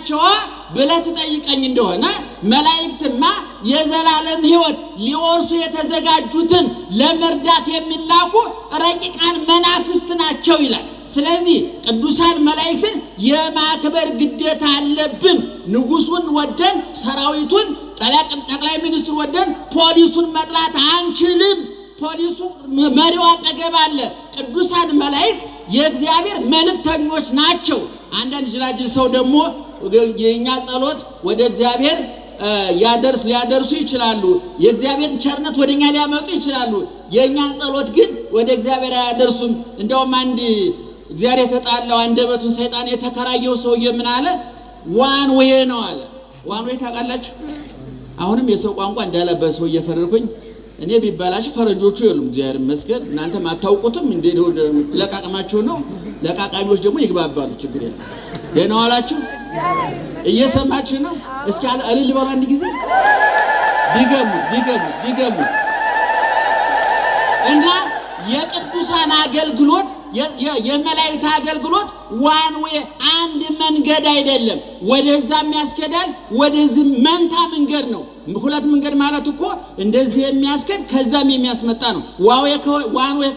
ናቸው ብለህ ትጠይቀኝ እንደሆነ መላእክትማ የዘላለም ሕይወት ሊወርሱ የተዘጋጁትን ለመርዳት የሚላኩ ረቂቃን መናፍስት ናቸው ይላል። ስለዚህ ቅዱሳን መላእክትን የማክበር ግዴታ አለብን። ንጉሱን ወደን ሰራዊቱን ጠቅላይ ሚኒስትሩ ወደን ፖሊሱን መጥላት አንችልም። ፖሊሱ መሪው አጠገብ አለ። ቅዱሳን መላእክት የእግዚአብሔር መልእክተኞች ናቸው። አንዳንድ ጅላጅል ሰው ደግሞ የኛ ጸሎት ወደ እግዚአብሔር ሊያደርሱ ይችላሉ። የእግዚአብሔር ቸርነት ወደኛ ሊያመጡ ይችላሉ። የኛን ጸሎት ግን ወደ እግዚአብሔር አያደርሱም። እንደውም አንድ እግዚአብሔር የተጣላው አንደበቱን ሰይጣን የተከራየው ሰውዬ ምን አለ? ዋን ዌይ ነው አለ። ዋን ዌይ ታውቃላችሁ? አሁንም የሰው ቋንቋ እንዳለበት ሰው እየፈረድኩኝ እኔ ቢባላሽ ፈረጆቹ የሉም። እግዚአብሔር ይመስገን እናንተም አታውቁትም እንዴ? ለቃቀማችሁ ነው። ለቃቃሚዎች ደግሞ ይግባባሉ። ችግር የለም። ደህና ዋላችሁ? እየሰማችሁ ነው? እስኪ እልል በሉ አንድ ጊዜ ቢገሙት እና የቅዱሳን አገልግሎት የመላእክት አገልግሎት ዋን ዌይ አንድ መንገድ አይደለም። ወደዛም ያስከዳል፣ ወደዚህ መንታ መንገድ ነው። ሁለት መንገድ ማለት እኮ እንደዚህ የሚያስከድ ከዛም የሚያስመጣ ነው። ዋን ዌይ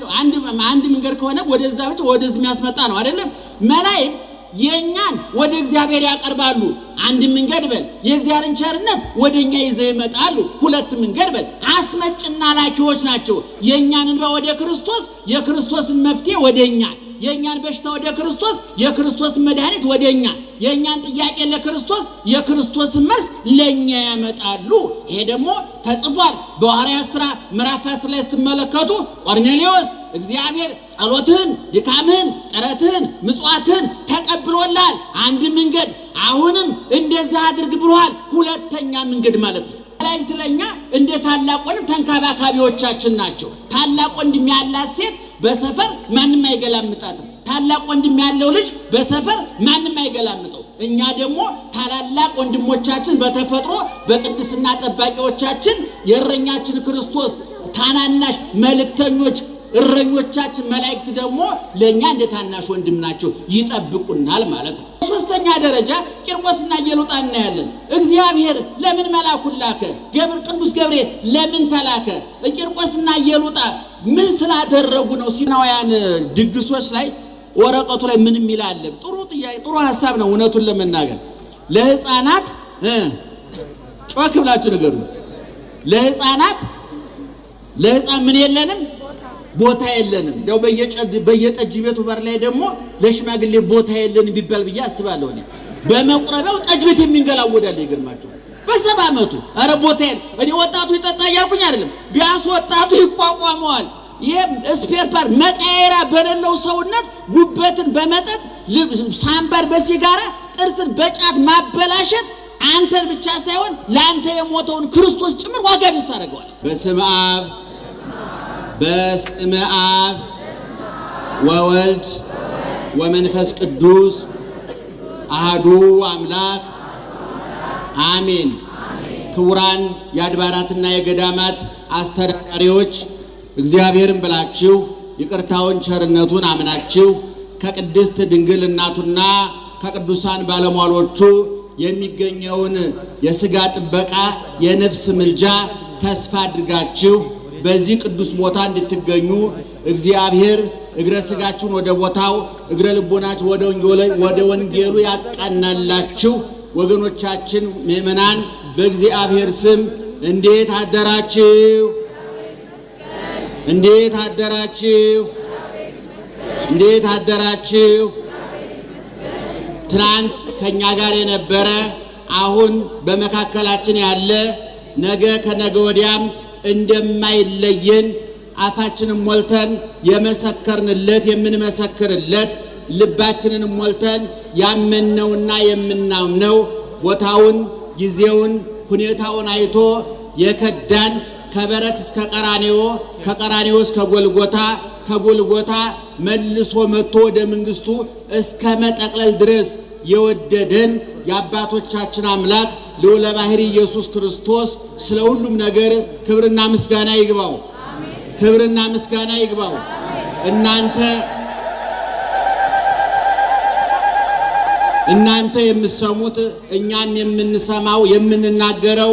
አንድ መንገድ ከሆነ ወደዛ ብቻ ወደዚህ የሚያስመጣ ነው አይደለም። መላእክት የኛን ወደ እግዚአብሔር ያቀርባሉ። አንድ መንገድ በል የእግዚአብሔርን ቸርነት ወደኛ ይዘው ይመጣሉ። ሁለት መንገድ በል አስመጭና ላኪዎች ናቸው። የኛን እንባ ወደ ክርስቶስ፣ የክርስቶስን መፍትሄ ወደኛ፣ የኛን በሽታ ወደ ክርስቶስ፣ የክርስቶስን መድኃኒት ወደኛ፣ የኛን ጥያቄ ለክርስቶስ፣ የክርስቶስን መልስ ለኛ ያመጣሉ። ይሄ ደግሞ ተጽፏል በሐዋርያት ሥራ ምዕራፍ 10 ላይ ስትመለከቱ ቆርኔሌዎስ እግዚአብሔር ጸሎትህን፣ ድካምህን፣ ጥረትህን፣ ምጽዋትህን ተቀብሎልሃል። አንድ መንገድ አሁንም እንደዛ አድርግ ብሎሃል። ሁለተኛ መንገድ ማለት ነው። መላእክት ለኛ እንደ ታላቅ ወንድም ተንከባካቢዎቻችን ናቸው። ታላቅ ወንድም ያላት ሴት በሰፈር ማንም አይገላምጣትም። ታላቅ ወንድም ያለው ልጅ በሰፈር ማንም አይገላምጠው። እኛ ደግሞ ታላላቅ ወንድሞቻችን በተፈጥሮ በቅድስና ጠባቂዎቻችን የእረኛችን ክርስቶስ ታናናሽ መልእክተኞች እረኞቻችን መላእክት ደግሞ ለኛ እንደ ታናሽ ወንድም ናቸው፣ ይጠብቁናል ማለት ነው። ሶስተኛ ደረጃ ቂርቆስና ኢየሉጣ እናያለን። እግዚአብሔር ለምን መላኩን ላከ? ቅዱስ ገብርኤል ለምን ተላከ? ቂርቆስና ኢየሉጣ ምን ስላደረጉ ነው? ሲናውያን ድግሶች ላይ ወረቀቱ ላይ ምን ይላል? ጥሩ ጥያቄ፣ ጥሩ ሐሳብ ነው። እውነቱን ለመናገር ለህፃናት ጮክ ብላችሁ ንገሩ። ለህፃን ምን የለንም? ቦታ የለንም። እንደው በየጠጅ ቤቱ በር ላይ ደግሞ ለሽማግሌ ቦታ የለንም ቢባል ብዬ አስባለሁ። እኔ በመቁረቢያው ጠጅ ቤት የሚንገላወዳል። ይገርማችሁ በ70 ዓመቱ አረ ቦታ የለ። እኔ ወጣቱ ይጠጣ እያልኩኝ አይደለም፣ ቢያንስ ወጣቱ ይቋቋመዋል። ይሄ ስፔር ፓርት መቃየራ በሌለው ሰውነት ጉበትን በመጠጥ ሳምባር በሲጋራ ጥርስን በጫት ማበላሸት አንተን ብቻ ሳይሆን ለአንተ የሞተውን ክርስቶስ ጭምር ዋጋ ቢስ ታደርገዋል። በስመ አብ ወወልድ ወመንፈስ ቅዱስ አሐዱ አምላክ አሜን። ክቡራን የአድባራትና የገዳማት አስተዳዳሪዎች እግዚአብሔርን ብላችሁ ይቅርታውን ቸርነቱን አምናችሁ ከቅድስት ድንግል እናቱና ከቅዱሳን ባለሟሎቹ የሚገኘውን የሥጋ ጥበቃ የነፍስ ምልጃ ተስፋ አድርጋችሁ በዚህ ቅዱስ ቦታ እንድትገኙ እግዚአብሔር እግረ ሥጋችሁን ወደ ቦታው እግረ ልቦናችሁ ወደ ወንጌሉ ያቃናላችሁ። ወገኖቻችን ምእመናን በእግዚአብሔር ስም እንዴት አደራችሁ? እንዴት አደራችሁ? እንዴት አደራችሁ? ትናንት ከኛ ጋር የነበረ አሁን በመካከላችን ያለ ነገ ከነገ ወዲያም እንደማይለየን አፋችንን ሞልተን የመሰከርንለት የምንመሰክርለት ልባችንን ሞልተን ያመነውና የምናምነው ቦታውን ጊዜውን ሁኔታውን አይቶ የከዳን ከበረት እስከ ቀራኔዮ ከቀራኔዮ እስከ ጎልጎታ ከጎልጎታ መልሶ መጥቶ ወደ መንግስቱ እስከ መጠቅለል ድረስ የወደደን የአባቶቻችን አምላክ ልዑለ ባሕርይ ኢየሱስ ክርስቶስ ስለ ሁሉም ነገር ክብርና ምስጋና ይግባው። ክብርና ምስጋና ይግባው። እናንተ የምትሰሙት እኛም የምንሰማው የምንናገረው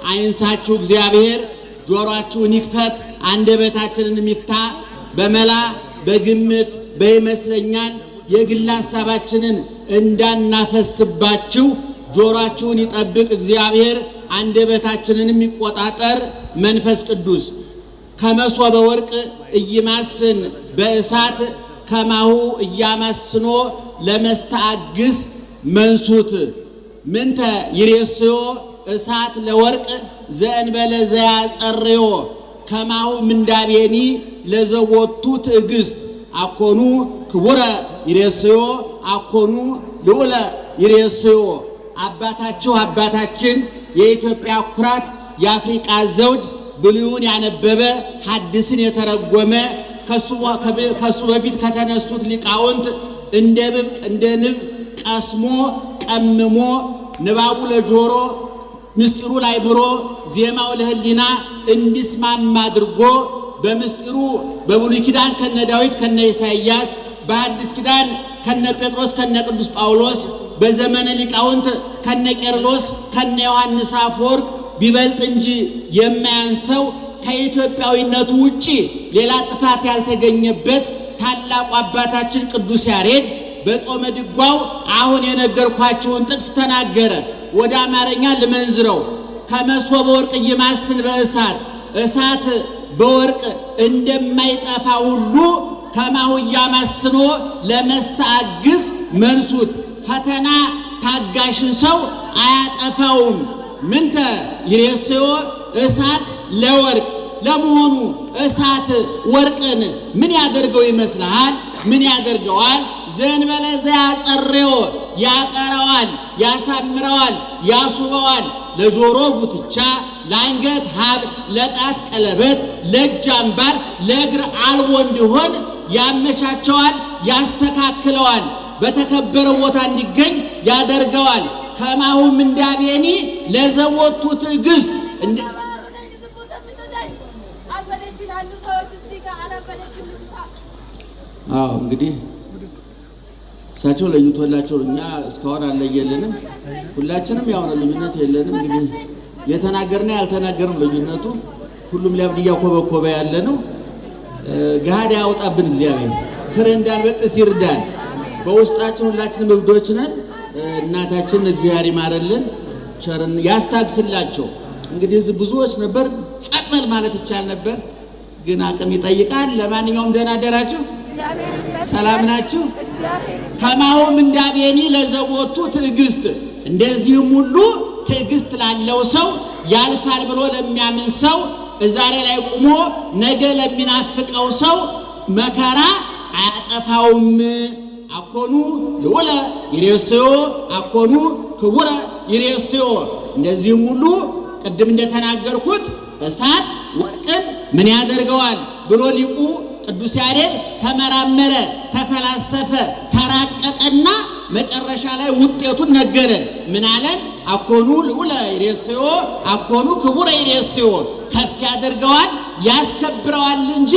አይንሳችሁ እግዚአብሔር ጆሮአችሁን ይክፈት አንደበታችንን ይፍታ። በመላ በግምት በይመስለኛል የግል ሐሳባችንን እንዳናፈስባችሁ ጆሮአችሁን ይጠብቅ እግዚአብሔር። አንደበታችንንም ይቆጣጠር መንፈስ ቅዱስ። ከመሶበ ወርቅ እይማስን በእሳት ከማሁ እያማስኖ ለመስተአግስ መንሱት ምንተ ይሬስዮ እሳት ለወርቅ ዘእንበለ ዘያጸርዮ ከማሁ ምንዳቤኒ ለዘወቱ ትዕግስት አኮኑ ክቡረ ይሬስዮ አኮኑ ልዑለ ይሬስዮ። አባታችን የኢትዮጵያ ኩራት የአፍሪቃ ዘውድ ብሉይን ያነበበ ሐዲስን የተረጎመ ከሱ በፊት ከተነሱት ሊቃውንት እንደ ንብ ቀስሞ ቀምሞ ንባቡ ለጆሮ ምስጢሩ ለአእምሮ ዜማው ለሕሊና እንዲስማማ አድርጎ በምስጢሩ በብሉይ ኪዳን ከነ ዳዊት ከነ ኢሳይያስ በሐዲስ ኪዳን ከነ ጴጥሮስ ከነ ቅዱስ ጳውሎስ በዘመነ ሊቃውንት ከነ ቄርሎስ ከነ ዮሐንስ አፈወርቅ ቢበልጥ እንጂ የማያንሰው ከኢትዮጵያዊነቱ ውጪ ሌላ ጥፋት ያልተገኘበት ታላቁ አባታችን ቅዱስ ያሬድ በጾመ ድጓው አሁን የነገርኳችሁን ጥቅስ ተናገረ። ወደ አማርኛ ልመንዝረው። ከመሶበ ወርቅ ይማስን በእሳት እሳት በወርቅ እንደማይጠፋ ሁሉ ከማሁ እያማስኖ ለመስተአግስ መንሱት ፈተና ታጋሽን ሰው አያጠፋውም። ምንተ ይሬስዮ እሳት ለወርቅ። ለመሆኑ እሳት ወርቅን ምን ያደርገው ይመስልሃል? ምን ያደርገዋል? ዘእንበለ ዘያጸርዮ ያጠራዋል፣ ያሳምረዋል፣ ያስውበዋል። ለጆሮ ጉትቻ፣ ለአንገት ሀብል፣ ለጣት ቀለበት፣ ለእጅ አምባር፣ ለእግር አልቦ እንዲሆን ያመቻቸዋል፣ ያስተካክለዋል። በተከበረው ቦታ እንዲገኝ ያደርገዋል። ከማሁ ምንዳቤኒ ለዘወቱ ትዕግስት። እንግዲህ እሳቸው ለይቶላቸው እኛ እስካሁን አለየልንም። ሁላችንም ያው ነው፣ ልዩነት የለንም። እንግዲህ የተናገርና ያልተናገርም ልዩነቱ ሁሉም ሊያብድ እያኮበኮበ ያለ ነው። ገሃድ ያውጣብን እግዚአብሔር፣ ፍሬ እንዳንበጥስ ይርዳን። በውስጣችን ሁላችንም እብዶች ነን። እናታችን እግዚአብሔር ይማረልን፣ ቸርን ያስታግስላቸው። እንግዲህ እዚህ ብዙዎች ነበር፣ ጸጥበል ማለት ይቻል ነበር፣ ግን አቅም ይጠይቃል። ለማንኛውም ደህና አደራችሁ፣ ሰላም ናችሁ? ከማሁ ምንዳቤኒ ለዘወቱ ትዕግስት። እንደዚህም ሁሉ ትዕግስት ላለው ሰው ያልፋል ብሎ ለሚያምን ሰው ዛሬ ላይ ቆሞ ነገ ለሚናፍቀው ሰው መከራ አያጠፋውም። አኮኑ ልዑለ ይሬስዮ አኮኑ ክቡረ ይሬስዮ። እንደዚህም ሁሉ ቅድም እንደተናገርኩት እሳት ወርቅን ምን ያደርገዋል ብሎ ሊቁ ቅዱስ ያሬድ ተመራመረ፣ ተፈላሰፈ፣ ተራቀቀና መጨረሻ ላይ ውጤቱን ነገረን። ምን አለን? አኮኑ ልዑለ ይሬስዮ አኮኑ ክቡረ ይሬስዮ። ከፍ ያደርገዋል ያስከብረዋል እንጂ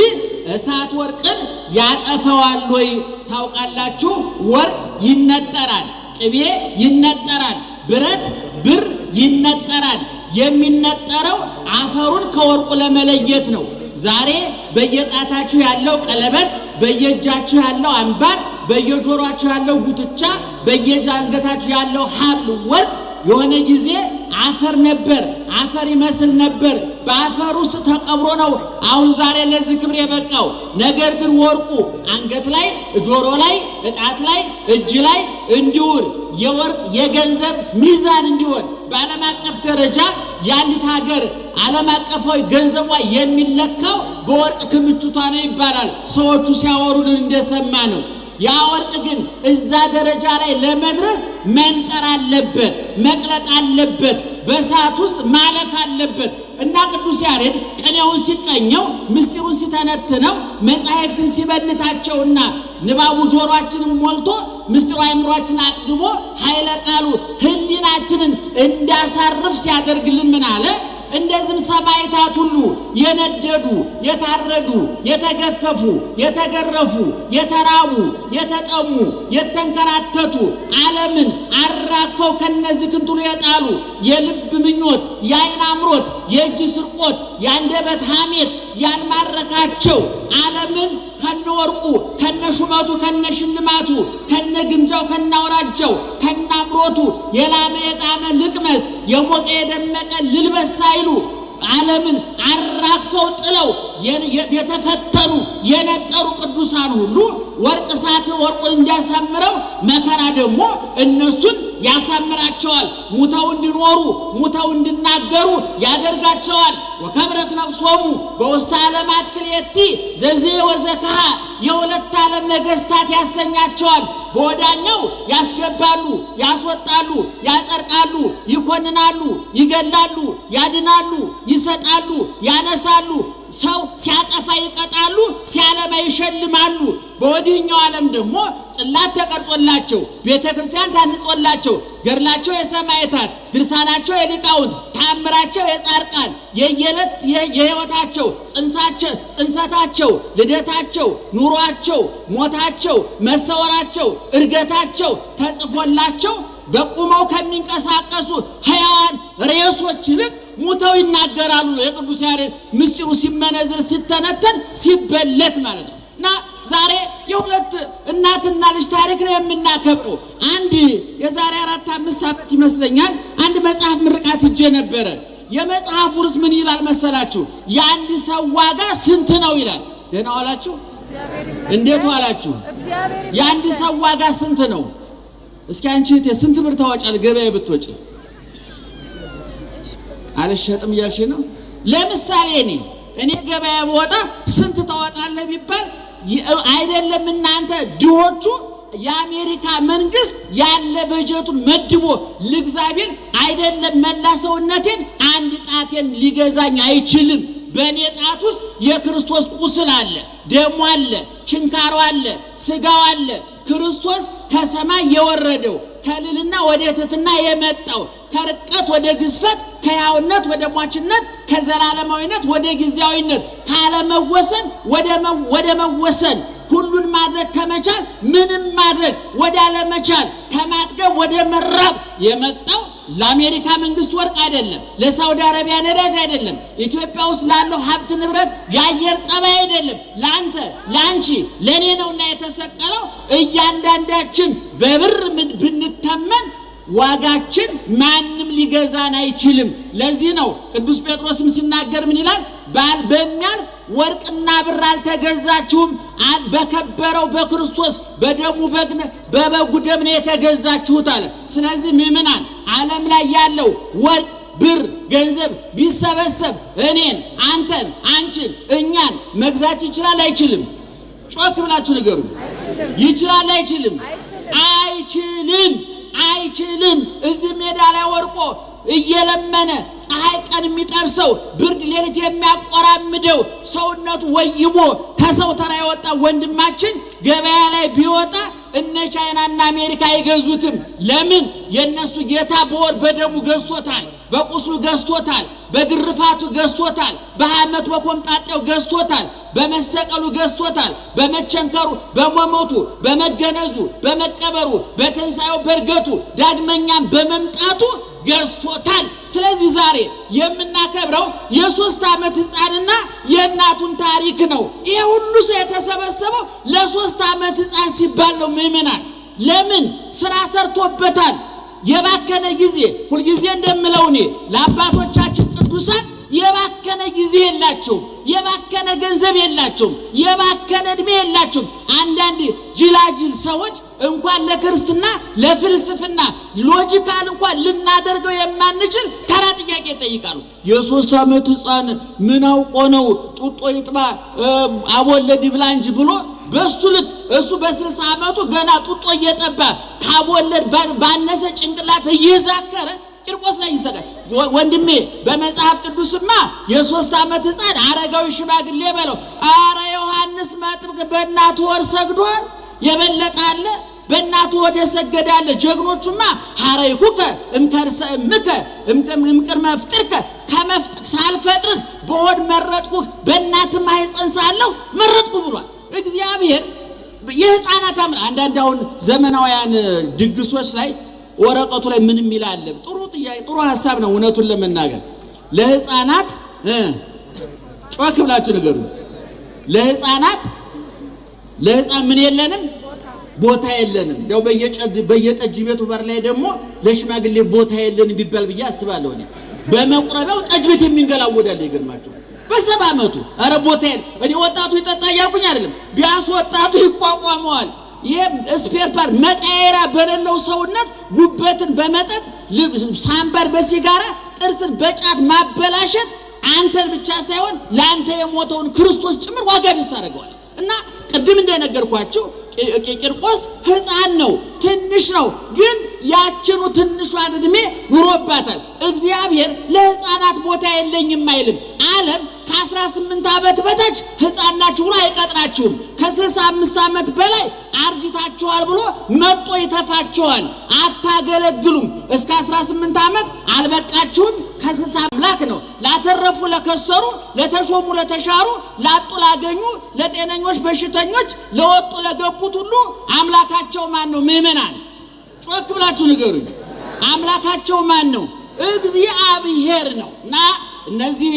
እሳት ወርቅን ያጠፈዋል ወይ? ታውቃላችሁ፣ ወርቅ ይነጠራል፣ ቅቤ ይነጠራል፣ ብረት ብር ይነጠራል። የሚነጠረው አፈሩን ከወርቁ ለመለየት ነው። ዛሬ በየጣታችሁ ያለው ቀለበት፣ በየእጃችሁ ያለው አምባር፣ በየጆሮአችሁ ያለው ጉትቻ፣ በየአንገታችሁ ያለው ሐብል ወርቅ የሆነ ጊዜ አፈር ነበር፣ አፈር ይመስል ነበር። በአፈር ውስጥ ተቀብሮ ነው አሁን ዛሬ ለዚህ ክብር የበቃው። ነገር ግን ወርቁ አንገት ላይ፣ ጆሮ ላይ፣ እጣት ላይ፣ እጅ ላይ እንዲውል የወርቅ የገንዘብ ሚዛን እንዲሆን በዓለም አቀፍ ደረጃ የአንዲት ሀገር ዓለም አቀፋዊ ገንዘቧ የሚለካው በወርቅ ክምችቷ ነው ይባላል። ሰዎቹ ሲያወሩልን እንደሰማ ነው። ያ ወርቅ ግን እዛ ደረጃ ላይ ለመድረስ መንጠር አለበት፣ መቅለጥ አለበት፣ በእሳት ውስጥ ማለፍ አለበት እና ቅዱስ ያሬድ ቅኔውን ሲቀኘው ምስጢሩን ሲተነትነው መጻሕፍትን ሲበልታቸውና ንባቡ ጆሮአችንን ሞልቶ ምስጢሩ አእምሮአችንን አጥግቦ ኃይለ ቃሉ ሕሊናችንን እንዳሳርፍ ሲያደርግልን ምን አለ? እንደዚህም ሰማዕታት ሁሉ የነደዱ የታረዱ የተገፈፉ የተገረፉ የተራቡ የተጠሙ የተንከራተቱ ዓለምን አራግፈው ከነዚህ ክንቱሉ የጣሉ የልብ ምኞት የዓይን አምሮት የእጅ ስርቆት የአንደበት ሐሜት ያልማረካቸው ዓለምን ከነወርቁ ከነሹመቱ ከነሽልማቱ ከነግምጃው ከናውራጃው ከናምሮቱ የላመ የጣመ ልቅመስ የሞቀ የደመቀ ልልበስ ሳይሉ ዓለምን አራግፈው ጥለው የተፈተኑ የነጠሩ ቅዱሳን ሁሉ ወርቅ እሳት ወርቁን እንዲያሳምረው መከራ ደግሞ እነሱን ያሳምራቸዋል። ሙተው እንዲኖሩ ሙተው እንዲናገሩ ያደርጋቸዋል። ወከብረት ነፍሶሙ በውስተ ዓለማት ክልኤቲ ዘዜ ወዘከሃ የሁለት ዓለም ነገሥታት ያሰኛቸዋል። በወዳኛው ያስገባሉ፣ ያስወጣሉ፣ ያጸድቃሉ፣ ይኮንናሉ፣ ይገላሉ፣ ያድናሉ፣ ይሰጣሉ፣ ያነሳሉ። ሰው ሲያጠፋ ይቀጣሉ፣ ሲያለማ ይሸልማሉ። በወዲህኛው ዓለም ደግሞ ጽላት ተቀርጾላቸው ቤተክርስቲያን ታንጾላቸው ገድላቸው የሰማዕታት ድርሳናቸው የሊቃውንት ታምራቸው የጻድቃን የየዕለት የሕይወታቸው ጽንሰታቸው ልደታቸው ኑሯቸው ሞታቸው መሰወራቸው እርገታቸው ተጽፎላቸው በቁመው ከሚንቀሳቀሱ ሕያዋን ሬሶች ይልቅ ሙተው ይናገራሉ። የቅዱስ ያሬድ ምስጢሩ ሲመነዝር ሲተነተን ሲበለት ማለት ነው። እና ዛሬ የሁለት እናትና ልጅ ታሪክ ነው የምናከብረው። አንድ የዛሬ 4-5 ዓመት ይመስለኛል አንድ መጽሐፍ ምርቃት ሄጄ ነበረ። የመጽሐፉ ርዕስ ምን ይላል መሰላችሁ? የአንድ ሰው ዋጋ ስንት ነው ይላል። ደህና ዋላችሁ? እንዴት ዋላችሁ? የአንድ ሰው ዋጋ ስንት ነው? እስኪ አንቺ ስንት ብር ታወጫለሽ ገበያ ብትወጪ? አልሸጥም እያልሽ ነው። ለምሳሌ እኔ ገበያ ብወጣ ስንት ታወጣለህ ቢባል አይደለም እናንተ ድሆቹ የአሜሪካ መንግስት ያለ በጀቱን መድቦ ለእግዚአብሔር አይደለም መላ ሰውነቴን አንድ ጣቴን ሊገዛኝ አይችልም። በእኔ ጣት ውስጥ የክርስቶስ ቁስል አለ፣ ደሙ አለ፣ ችንካሩ አለ፣ ስጋው አለ። ክርስቶስ ከሰማይ የወረደው ከልልና ወደ ትሕትና የመጣው ከርቀት ወደ ግዝፈት ከሕያውነት ወደ ሟችነት ከዘላለማዊነት ወደ ጊዜያዊነት ካለመወሰን ወደ መወሰን ሁሉን ማድረግ ከመቻል ምንም ማድረግ ወደ አለመቻል ከማጥገብ ወደ መራብ የመጣው ለአሜሪካ መንግስት ወርቅ አይደለም፣ ለሳውዲ አረቢያ ነዳጅ አይደለም፣ ኢትዮጵያ ውስጥ ላለው ሀብት ንብረት የአየር ጠባይ አይደለም፣ ለአንተ ለአንቺ ለኔ ነውና የተሰቀለው። እያንዳንዳችን በብር ብንተመን ዋጋችን ማንም ሊገዛን አይችልም። ለዚህ ነው ቅዱስ ጴጥሮስም ሲናገር ምን ይላል? በሚያልፍ ወርቅና ብር አልተገዛችሁም፣ በከበረው በክርስቶስ በደሙ በበጉ ደም ነው የተገዛችሁት አለ። ስለዚህ ምእመናን ዓለም ላይ ያለው ወርቅ ብር ገንዘብ ቢሰበሰብ እኔን አንተን አንቺን እኛን መግዛት ይችላል አይችልም? ጮክ ብላችሁ ንገሩ። ይችላል አይችልም? አይችልም። አይችልም። እዚህ ሜዳ ላይ ወርቆ እየለመነ ፀሐይ ቀን የሚጠብሰው ብርድ ሌሊት የሚያቆራምደው ሰውነቱ ወይቦ ከሰው ተራ የወጣ ወንድማችን ገበያ ላይ ቢወጣ እነ ቻይናና አሜሪካ አይገዙትም። ለምን? የነሱ ጌታ በወር በደሙ ገዝቶታል፣ በቁስሉ ገዝቶታል፣ በግርፋቱ ገዝቶታል፣ በሐመት በኮምጣጤው ገዝቶታል፣ በመሰቀሉ ገዝቶታል፣ በመቸንከሩ በመሞቱ በመገነዙ በመቀበሩ በትንሣኤው በርገቱ ዳግመኛም በመምጣቱ ገዝቶታል። ስለዚህ ዛሬ የምናከብረው የ3 ዓመት ሕፃንና የእናቱን ታሪክ ነው። ይሄ ሁሉ ሰው የተሰበሰበው ለ3 ዓመት ሕፃን ሲባል ነው። ምእመናን ለምን? ስራ ሰርቶበታል። የባከነ ጊዜ ሁልጊዜ እንደምለው እኔ ለአባቶቻችን ቅዱሳን የባከነ ጊዜ የላቸውም፣ የባከነ ገንዘብ የላቸውም፣ የባከነ እድሜ የላቸውም። አንዳንድ ጅላጅል ሰዎች እንኳን ለክርስትና ለፍልስፍና ሎጂካል እንኳን ልናደርገው የማንችል ተራ ጥያቄ ይጠይቃሉ። የ3 ዓመት ሕፃን ምን አውቆ ነው ጡጦ ይጥባ አቦለድ ብላ እንጂ ብሎ በሱ ልክ እሱ በ60 ዓመቱ ገና ጡጦ እየጠባ ካቦለድ ባነሰ ጭንቅላት እየዛከረ ቂርቆስ ላይ ይሰቃል። ወንድሜ በመጽሐፍ ቅዱስማ የ3 ዓመት ሕፃን አረጋዊ ሽማግሌ በለው። አረ ዮሐንስ መጥምቅ በእናቱ ወር ሰግዷል። የበለጠ አለ? በእናቱ ወደ ሰገዳለ። ጀግኖቹማ ሐረይኩከ እምከርሰ እምከ እምቅድመ ፍጥርከ ሳልፈጥርህ በሆድ መረጥኩህ በእናት ማህፀን ሳለሁ መረጥኩ ብሏል እግዚአብሔር። የሕፃናት አንዳንድ አሁን ዘመናውያን ድግሶች ላይ ወረቀቱ ላይ ምንም ይላል። ጥሩ ጥያቄ ጥሩ ሐሳብ ነው። እውነቱን ለመናገር ለሕፃናት ጮክ ብላችሁ ንገሩ። ለሕፃን ምን የለንም ቦታ የለንም። ያው በየጠጅ ቤቱ በር ላይ ደግሞ ለሽማግሌ ቦታ የለንም ቢባል ብዬ አስባለሁ። እኔ በመቁረቢያው ጠጅ ቤት የሚንገላወዳል ይገርማችሁ። በሰባ ዓመቱ አረ ቦታ የለ እኔ ወጣቱ ይጠጣ ያልኩኝ አይደለም። ቢያንስ ወጣቱ ይቋቋመዋል። ይሄ ስፔር ፓርት መቃየራ በሌለው ሰውነት ጉበትን በመጠጥ ሳምባር በሲጋራ ጥርስን በጫት ማበላሸት አንተን ብቻ ሳይሆን ለአንተ የሞተውን ክርስቶስ ጭምር ዋጋ ቢስ ታደርገዋል። እና ቅድም እንደነገርኳችሁ ቂርቆስ ሕፃን ነው፣ ትንሽ ነው። ግን ያችኑ ትንሿን እድሜ ኑሮባታል። እግዚአብሔር ለሕፃናት ቦታ የለኝም አይልም። ዓለም ከ18 ዓመት በታች ሕፃን ናችሁ ብሎ አይቀጥናችሁም። ከ65 ዓመት በላይ አርጅታችኋል ብሎ መጥቶ ይተፋችኋል። አታገለግሉም። እስከ 18 ዓመት አልበቃችሁም። ከ60 አምላክ ነው። ላተረፉ ለከሰሩ፣ ለተሾሙ ለተሻሩ፣ ላጡ ላገኙ፣ ለጤነኞች በሽተኞች፣ ለወጡ ለገቡት ሁሉ አምላካቸው ማን ነው? ምእመናን ጮክ ብላችሁ ንገሩኝ። አምላካቸው ማን ነው? እግዚአብሔር ነው። እና እነዚህ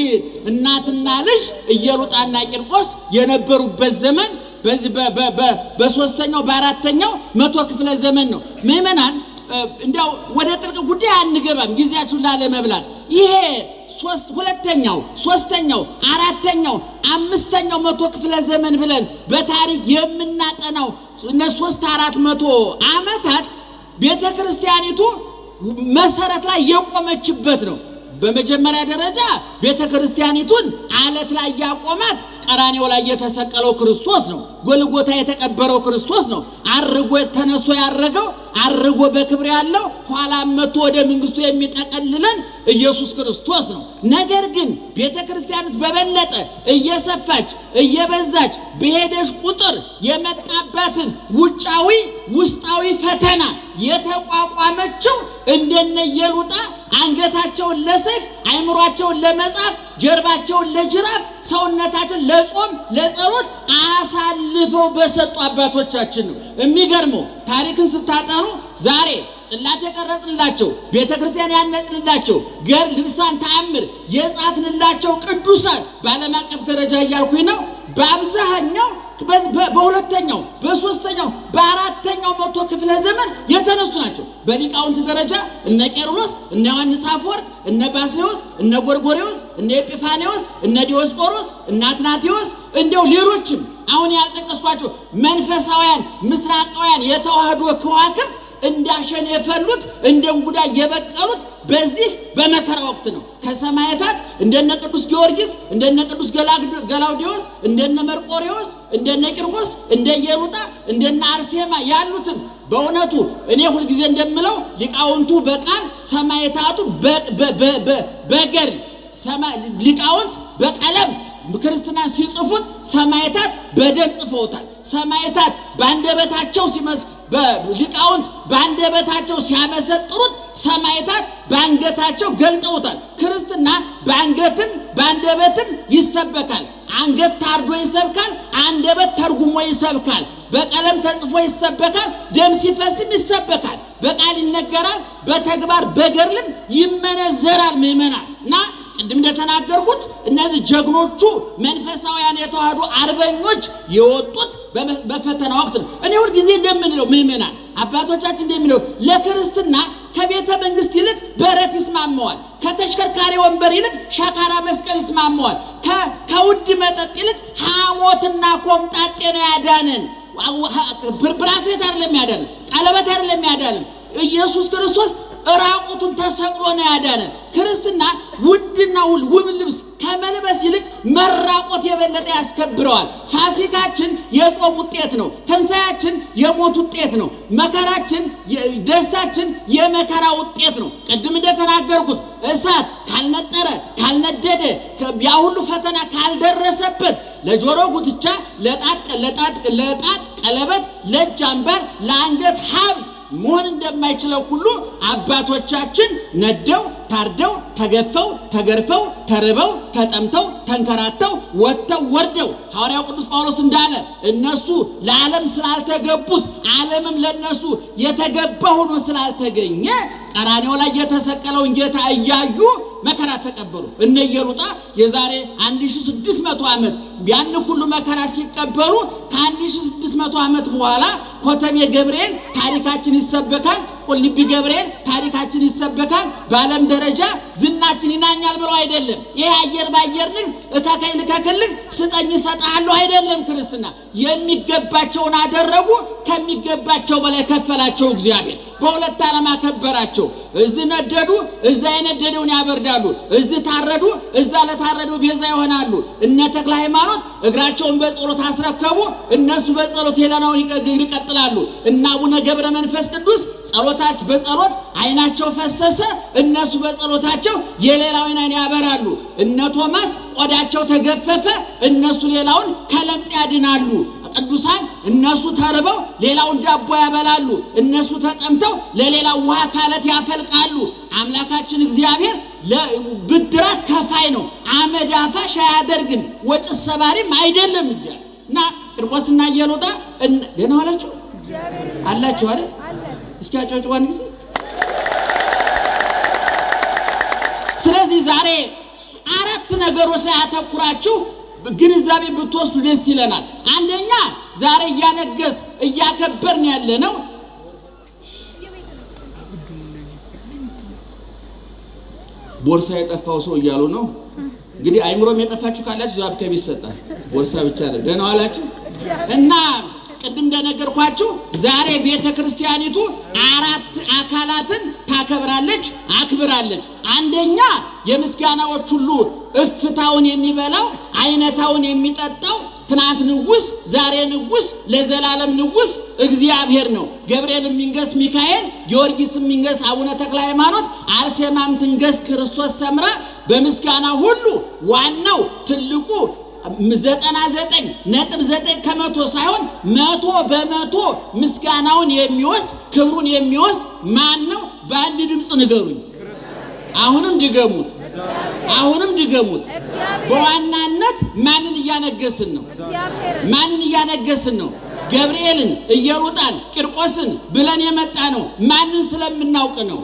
እናትና ልጅ ኢየሉጣና ቂርቆስ የነበሩበት ዘመን በዚህ በሶስተኛው በአራተኛው መቶ ክፍለ ዘመን ነው። ምእመናን እንዲያው ወደ ጥልቅ ጉዳይ አንገባም ጊዜያችሁን ላለመብላት። ይሄ ሁለተኛው፣ ሶስተኛው፣ አራተኛው፣ አምስተኛው መቶ ክፍለ ዘመን ብለን በታሪክ የምናጠናው እነ 300-400 ዓመታት ቤተክርስቲያኒቱ መሰረት ላይ የቆመችበት ነው። በመጀመሪያ ደረጃ ቤተክርስቲያኒቱን አለት ላይ ያቆማት ቀራንዮ ላይ የተሰቀለው ክርስቶስ ነው። ጎልጎታ የተቀበረው ክርስቶስ ነው። አርጎ ተነስቶ ያረገው አርጎ በክብር ያለው ኋላም መጥቶ ወደ መንግስቱ የሚጠቀልለን ኢየሱስ ክርስቶስ ነው። ነገር ግን ቤተክርስቲያኒቱ በበለጠ እየሰፋች እየበዛች በሄደች ቁጥር የመጣባትን ውጫዊ ውስጣዊ ፈተና የተቋቋመችው እንደነ ኢየሉጣ አንገታቸውን ለሰይፍ አይምሯቸውን ለመጻፍ ጀርባቸውን ለጅራፍ ሰውነታቸውን ለጾም ለጸሎት አሳልፈው በሰጡ አባቶቻችን ነው። የሚገርመው ታሪክን ስታጠኑ ዛሬ ጽላት የቀረጽንላቸው ቤተክርስቲያን ያነጽንላቸው ገድል ልሳን ተአምር የጻፍንላቸው ቅዱሳን በዓለም አቀፍ ደረጃ እያልኩኝ ነው በአብዛኛው በሁለተኛው በሶስተኛው በአራተኛው መቶ ክፍለ ዘመን የተነሱ ናቸው። በሊቃውንት ደረጃ እነ ቄርሎስ፣ እነ ዮሐንስ አፈወርቅ፣ እነ ባስልዮስ፣ እነ ጎርጎርዮስ፣ እነ ኤጲፋንዮስ፣ እነ ዲዮስቆሮስ፣ እነ አትናቴዎስ እንደው ሌሎችም አሁን ያልጠቀስኳቸው መንፈሳውያን ምስራቃውያን የተዋህዶ ከዋክብት እንዳሸን የፈሉት እንደ እንጉዳይ የበቀሉት በዚህ በመከራ ወቅት ነው። ከሰማዕታት እንደነ ቅዱስ ጊዮርጊስ፣ እንደነ ቅዱስ ገላውዲዮስ፣ እንደነ መርቆሬዎስ፣ እንደነ ቂርቆስ፣ እንደ ኢየሉጣ፣ እንደነ አርሴማ ያሉትን በእውነቱ እኔ ሁሉ ጊዜ እንደምለው ሊቃውንቱ በቃል ሰማዕታቱ በገድል ሊቃውንት በቀለም ክርስትናን ሲጽፉት ሰማዕታት በደም ጽፈውታል። ሰማዕታት ባንደበታቸው ሊቃውንት ባንደበታቸው ሲያመሰጥሩት ሰማዕታት ባንገታቸው ገልጠውታል። ክርስትና ባንገትም ባንደበትም ይሰበካል። አንገት ታርዶ ይሰብካል፣ አንደበት ተርጉሞ ይሰብካል። በቀለም ተጽፎ ይሰበካል፣ ደም ሲፈስም ይሰበካል። በቃል ይነገራል፣ በተግባር በገድልም ይመነዘራል። ምእመናን እና ቅድም እንደተናገርኩት እነዚህ ጀግኖቹ መንፈሳውያን የተዋህዶ አርበኞች የወጡት በፈተና ወቅት ነው። እኔ ሁሉ ጊዜ እንደምንለው ምእመናን አባቶቻችን እንደሚለው ለክርስትና ከቤተ መንግስት ይልቅ በረት ይስማማዋል። ከተሽከርካሪ ወንበር ይልቅ ሻካራ መስቀል ይስማማዋል። ከውድ መጠጥ ይልቅ ሐሞትና ኮምጣጤ ነው ያዳነን። ብራስሌት አይደለም ያዳነን፣ ቀለበት አይደለም ያዳነን። ኢየሱስ ክርስቶስ ራቁቱን ተሰቅሎ ነው ያዳነን። ክርስትና ውድና ውብ ልብስ ከመልበስ ይልቅ መራቆት የበለጠ ያስከብረዋል። ፋሲካችን የጾም ውጤት ነው። ትንሣኤያችን የሞት ውጤት ነው። መከራችን ደስታችን የመከራ ውጤት ነው። ቅድም እንደተናገርኩት እሳት ካልነጠረ ካልነደደ ያ ሁሉ ፈተና ካልደረሰበት ለጆሮ ጉትቻ፣ ለጣት ቀለበት፣ ለእጅ አምባር፣ ለአንገት ሐብል መሆን እንደማይችለው ሁሉ አባቶቻችን ነደው ታርደው ተገፈው ተገርፈው ተርበው ተጠምተው ተንከራተው ወጥተው ወርደው ሐዋርያው ቅዱስ ጳውሎስ እንዳለ እነሱ ለዓለም ስላልተገቡት ዓለምም ለነሱ የተገባ ሆኖ ስላልተገኘ ቀራንዮ ላይ የተሰቀለውን ጌታ እያዩ መከራ ተቀበሉ። እነ ኢየሉጣ የዛሬ 1600 ዓመት ያን ሁሉ መከራ ሲቀበሉ ከ1600 ዓመት በኋላ ኮተቤ ገብርኤል ታሪካችን ይሰበካል፣ ቁልቢ ገብርኤል ታሪካችን ይሰበካል፣ በዓለም ደረጃ ዝናችን ይናኛል ብለው አይደለም። ይሄ አየር ባየር ንግ እካካይ ልካከልክ ስጠኝ ሰጣለሁ አይደለም። ክርስትና የሚገባቸውን አደረጉ፣ ከሚገባቸው በላይ ከፈላቸው እግዚአብሔር። በሁለት ዓለም አከበራቸው። እዚህ ነደዱ፣ እዛ የነደደውን ያበርዳሉ። እዚህ ታረዱ፣ እዛ ለታረዱ ቤዛ ይሆናሉ። እነ ተክለ ሃይማኖት እግራቸውን በጸሎት አስረከቡ፣ እነሱ በጸሎት ሄለናውን ይቀጥላሉ። እና አቡነ ገብረ መንፈስ ቅዱስ በጸሎት አይናቸው ፈሰሰ፣ እነሱ በጸሎታቸው የሌላውን አይን ያበራሉ። እነ ቶማስ ቆዳቸው ተገፈፈ፣ እነሱ ሌላውን ከለምጽ ያድናሉ። ቅዱሳን እነሱ ተርበው ሌላውን ዳቦ ያበላሉ፣ እነሱ ተጠምተው ለሌላው ውሃ ካለት ያፈልቃሉ። አምላካችን እግዚአብሔር ለብድራት ከፋይ ነው። አመድ አፋሽ አያደርግም፣ ወጭ ሰባሪም አይደለም እግዚአብሔር። እና ቂርቆስና ኢየሉጣ ደህና ዋላችሁ አላችሁ አይደል? እስኪ አጨብጭቡ አንድ ጊዜ። ስለዚህ ዛሬ አራት ነገሮች ላይ አተኩራችሁ ግንዛቤ ብትወስዱ ደስ ይለናል። አንደኛ ዛሬ እያነገስ እያከበርን ያለ ነው ቦርሳ የጠፋው ሰው እያሉ ነው። እንግዲህ አይምሮም የጠፋችሁ ካላችሁ ዛብ ከቤት ይሰጣል። ቦርሳ ብቻ አይደለም። ደህና ዋላችሁ። እና ቅድም እንደነገርኳችሁ ዛሬ ቤተክርስቲያኒቱ አራት አካላትን ታከብራለች፣ አክብራለች። አንደኛ የምስጋናዎች ሁሉ እፍታውን የሚበላው አይነታውን የሚጠጣው ትናንት ንጉስ ዛሬ ንጉስ ለዘላለም ንጉስ እግዚአብሔር ነው። ገብርኤል የሚንገስ ሚካኤል፣ ጊዮርጊስ የሚንገስ አቡነ ተክለ ሃይማኖት፣ አርሴማም ትንገስ ክርስቶስ ሰምራ። በምስጋና ሁሉ ዋናው ትልቁ 99.9% ሳይሆን 100% ምስጋናውን የሚወስድ ክብሩን የሚወስድ ማን ነው? በአንድ ድምፅ ንገሩኝ። አሁንም ድገሙት፣ አሁንም ድገሙት። በዋናነት ማንን እያነገስን ነው? ማንን እያነገስን ነው? ገብርኤልን፣ ኢየሉጣን፣ ቂርቆስን ብለን የመጣ ነው ማንን ስለምናውቅ ነው?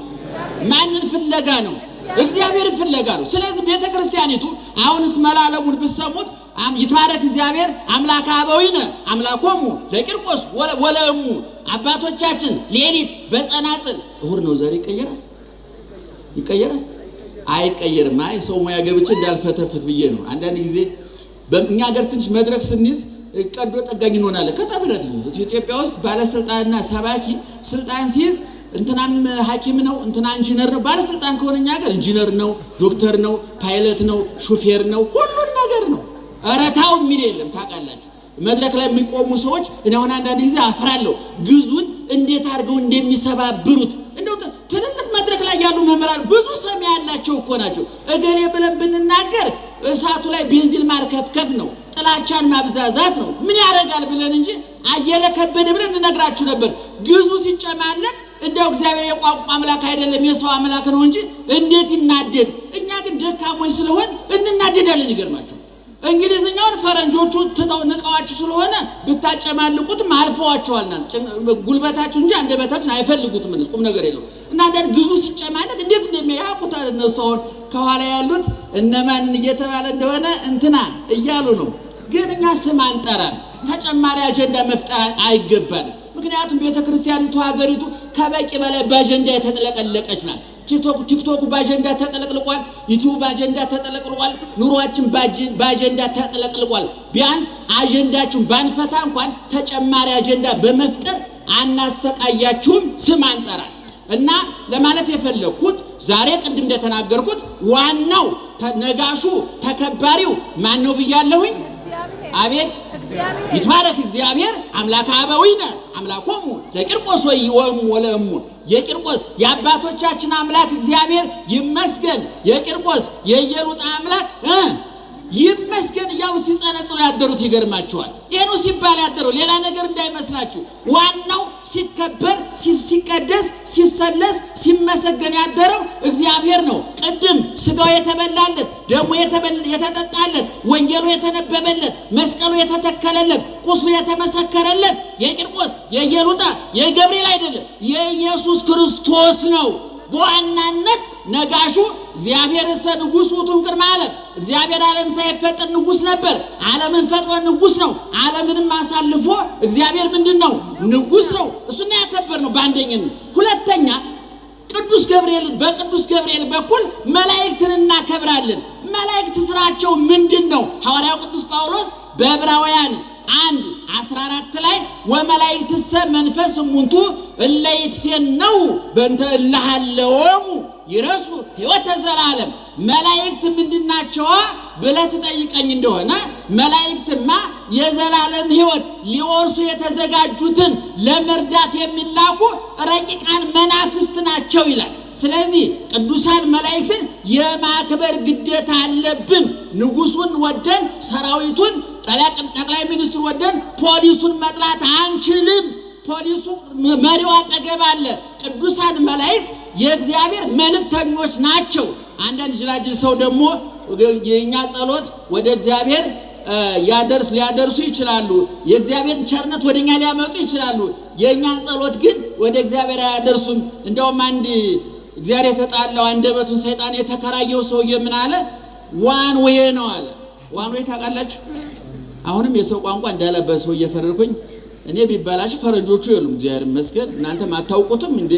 ማንን ፍለጋ ነው? እግዚአብሔር ፍለጋ ነው። ስለዚህ ቤተክርስቲያኒቱ አሁንስ መላለሙን ብትሰሙት ይትባረክ እግዚአብሔር አምላከ አበዊነ አምላኮሙ ለቂርቆስ ወለእሙ። አባቶቻችን ሌሊት በጸናጽል እሁድ ነው ዛሬ ይቀየራል ይቀየራል አይቀየርም። አይ ሰው ሙያ ገብቼ እንዳልፈተፍት ብዬ ነው። አንዳንድ ጊዜ በእኛ ሀገር ትንሽ መድረክ ስንይዝ ቀዶ ጠጋኝ እንሆናለን። ከተብረት ኢትዮጵያ ውስጥ ባለስልጣንና ሰባኪ ስልጣን ሲይዝ እንትናም ሐኪም ነው፣ እንትና ኢንጂነር ነው። ባለስልጣን ከሆነኛ ሀገር ኢንጂነር ነው፣ ዶክተር ነው፣ ፓይለት ነው፣ ሹፌር ነው፣ ሁሉን ነገር ነው። አረታው የሚል የለም። ታውቃላችሁ መድረክ ላይ የሚቆሙ ሰዎች እኔ አሁን አንዳንድ ጊዜ አፍራለሁ። ግዙን እንዴት አድርገው እንደሚሰባብሩት። እንደው ትልልቅ መድረክ ላይ ያሉ መምህራን ብዙ ሰሚ ያላቸው እኮ ናቸው። እገሌ ብለን ብንናገር እሳቱ ላይ ቤንዚን ማርከፍከፍ ነው፣ ጥላቻን ማብዛዛት ነው። ምን ያደርጋል ብለን እንጂ አየለ ከበደ ብለን እንነግራችሁ ነበር። ግዙ ሲጨማለቅ እንደው እግዚአብሔር የቋንቋ አምላክ አይደለም የሰው አምላክ ነው እንጂ እንዴት ይናደድ። እኛ ግን ደካሞች ስለሆን እንናደዳለን። ይገርማችሁ እንግሊዝኛውን ፈረንጆቹ ትተው ንቀዋችሁ ስለሆነ ብታጨማልቁትም አልፈዋቸዋልና ጉልበታችሁ እንጂ አንደበታችሁን አይፈልጉትም። ምን ቁም ነገር የለው። እና አንዳንድ ግዙ ሲጨማለቅ እንዴት እንደሚያውቁታል እነሱ። አሁን ከኋላ ያሉት እነማንን እየተባለ እንደሆነ እንትና እያሉ ነው። ግን እኛ ስም አንጠራም። ተጨማሪ አጀንዳ መፍጠር አይገባንም። ምክንያቱም ቤተክርስቲያኒቱ ሀገሪቱ ከበቂ በላይ በአጀንዳ የተጠለቀለቀች ናት። ቲክቶክ በአጀንዳ ተጠለቅልቋል። ዩቲዩብ በአጀንዳ ተጠለቅልቋል። ኑሯችን በአጀንዳ ተጠለቅልቋል። ቢያንስ አጀንዳችሁን ባንፈታ እንኳን ተጨማሪ አጀንዳ በመፍጠር አናሰቃያችሁም፣ ስም አንጠራ እና ለማለት የፈለኩት ዛሬ ቅድም እንደተናገርኩት ዋናው ነጋሹ ተከባሪው ማን ነው ብያለሁኝ? አቤት ይትባረክ እግዚአብሔር አምላከ አበዊነ አምላኮሙ ለቂርቆስ ወለእሙ። የቂርቆስ የአባቶቻችን አምላክ እግዚአብሔር ይመስገን፣ የቂርቆስ የኢየሉጣ አምላክ ይመስገን እያሉ ሲጸነጽሉ ያደሩት ይገርማቸዋል። ይሄ ነው ሲባል ያደረው፣ ሌላ ነገር እንዳይመስላችሁ። ዋናው ሲከበር ሲቀደስ ሲሰለስ ሲመሰገን ያደረው እግዚአብሔር ነው። ቅድም ስጋው የተበላለት ደሙ የተጠጣለት ወንጌሉ የተነበበለት መስቀሉ የተተከለለት ቁስሉ የተመሰከረለት የቂርቆስ የኢየሉጣ የገብርኤል አይደለም የኢየሱስ ክርስቶስ ነው። በዋናነት ነጋሹ እግዚአብሔር ንጉሥ ውእቱም ቅድመ ዓለም እግዚአብሔር ዓለም ሳይፈጠር ንጉሥ ነበር። ዓለምን ፈጥሮ ንጉሥ ነው። ዓለምንም አሳልፎ እግዚአብሔር ምንድነው? ንጉሥ ነው። እሱን ያከበር ነው በአንደኛነት። ሁለተኛ ቅዱስ ገብርኤል በኩል መላእክትን እናከብራለን። መላእክት ስራቸው ምንድነው? ሐዋርያው ቅዱስ ጳውሎስ በዕብራውያን 1:14 ላይ ወመላእክትሰ መንፈስ እሙንቱ እለ ይትፌነው በእንተ እልሃለወሙ ይረሱ ሕይወተ ዘላለም። መላእክት ምንድናቸው ብለህ ትጠይቀኝ እንደሆነ መላእክትማ የዘላለም ሕይወት ሊወርሱ የተዘጋጁትን ለመርዳት የሚላኩ ረቂቃን መናፍስት ናቸው ይላል። ስለዚህ ቅዱሳን መላእክትን የማክበር ግዴታ አለብን። ንጉሱን ወደን ሰራዊቱን ጠቅላይ ሚኒስትሩ ወደን ፖሊሱን መጥላት አንችልም። ፖሊሱ መሪው አጠገብ አለ። ቅዱሳን መላእክት የእግዚአብሔር መልእክተኞች ናቸው። አንዳንድ ጅላጅል ሰው ደግሞ የኛ ጸሎት ወደ እግዚአብሔር ሊያደርሱ ይችላሉ። የእግዚአብሔር ቸርነት ወደኛ ሊያመጡ ይችላሉ። የኛን ጸሎት ግን ወደ እግዚአብሔር አያደርሱም። እንደውም አንድ እግዚአብሔር የተጣላው አንደበቱን ሰይጣን የተከራየው ሰውዬ ምን አለ? ዋን ዌይ ነው አለ። ዋን ዌይ ታውቃላችሁ? አሁንም የሰው ቋንቋ እንዳለበት ሰው እየፈረድኩኝ እኔ ቢባላሽ ፈረጆቹ የሉም። እግዚአብሔር ይመስገን እናንተም አታውቁትም እንዴ?